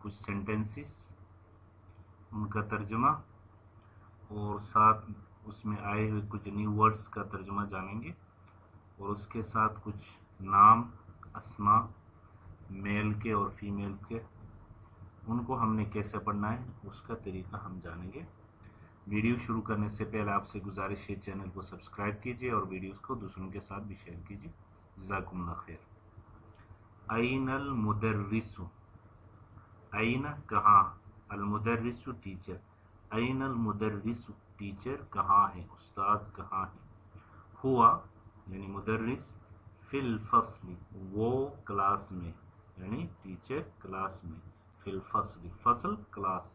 कुछ सेंटेंसेस, उनका तर्जमा और साथ उसमें आए हुए कुछ न्यू वर्ड्स का तर्जमा जानेंगे और उसके साथ कुछ नाम, अस्मा, मेल के और फीमेल के, उनको हमने कैसे पढ़ना है उसका तरीका हम जानेंगे। वीडियो शुरू करने से पहले आपसे गुजारिश है चैनल को सब्सक्राइब कीजिए और वीडियोस को दूसरों के साथ भी शेयर कीजिए। जज़ाकुमुल्लाह खैर। अयनल मुदर्रिसु, अयन कहाँ, अल मुदर्रिसु टीचर, अयनल मुदर्रिसु टीचर कहाँ है, उस्ताद कहाँ है। हुआ यानी मुदर्रिस, फिल फस्ली वो क्लास में, यानी टीचर क्लास में, फिल फस्ली फसल क्लास।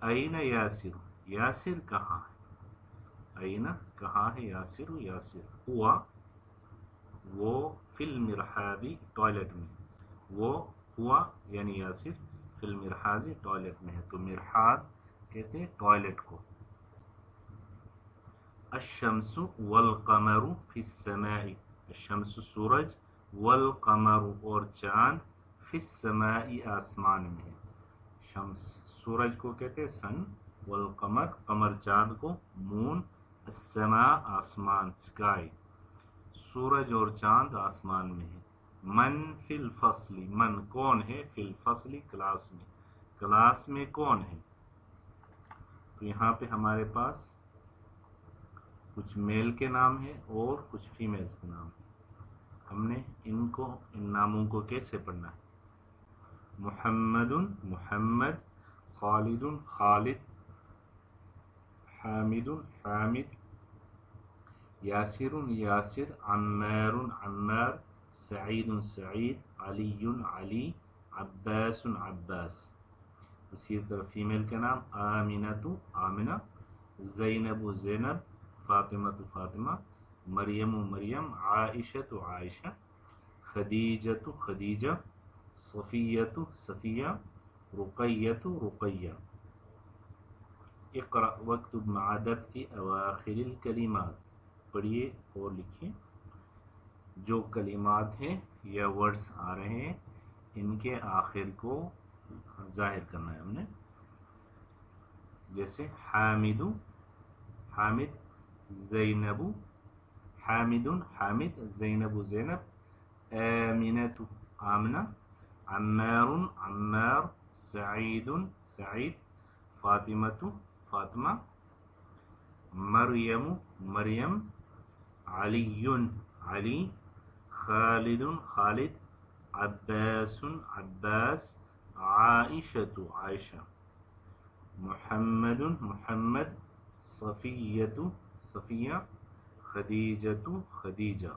अयन यासिर, यासिर कहाँ है, अयन कहाँ है, यासिर यासिर। हुआ वो, फिल मिरहादी टॉयलेट में, वो हुआ यानी यासिर फिल मिरहादी टॉयलेट में है, तो मिरहाद कहते हैं टॉयलेट को। अशम्सु वल कमरु फिस समाई, अशम्सु सूरज, वल कमरु और चांद, फिस समाई आसमान में है। शम्स सूरज को कहते हैं सन, वल कमर कमर चांद को, मून, अस्समा आसमान स्काई, सूरज और चांद आसमान में है। मन फिल फसली, मन कौन है, फिल फसली क्लास में, क्लास में कौन है। तो यहाँ पे हमारे पास कुछ मेल के नाम है और कुछ फीमेल्स के नाम है। हमने इनको, इन नामों को कैसे पढ़ना है। मुहम्मदुन मुहम्मद, खालिदुन खालिद, हामिदुन हामिद, यासिरुन यासिर, अम्मारुन अम्मार, सईदुन सईद, अलीयुन अली, अब्बासुन अब्बास। इसी तरह फीमेल का नाम आमिनतु आमिना, ज़ैनबु ज़ैनब, फातिमतु फातिमा, मरियमु मरियम, आइशतु आइशा, खदीजतु खदीजा, सफ़ियतु सफ़िया, रुक़य्यतु रुक़य्या। इक़रा वक्तुब मअ दब्ति अवाखिरिल कलिमात, पढ़िए और लिखिए जो कलिमात हैं या वर्ड्स आ रहे हैं इनके आखिर को जाहिर करना है हमने। जैसे हामिदु हामिद, ज़ैनबु हामिदुन हामिद, ज़ैनबु ज़ैनब, आमिनतु आमिना, अम्मारुन अम्मार, सईदुन सईद, फातिमतु फातिमा, मरियमु मरियम, अलीयुन अली, खालिदुन खालिद, अब्बासुन अब्बास, आइशतु आइशा, मुहम्मदुन मुहम्मद, सफ़ियतु सफ़िया, खदीजतु खदीजा।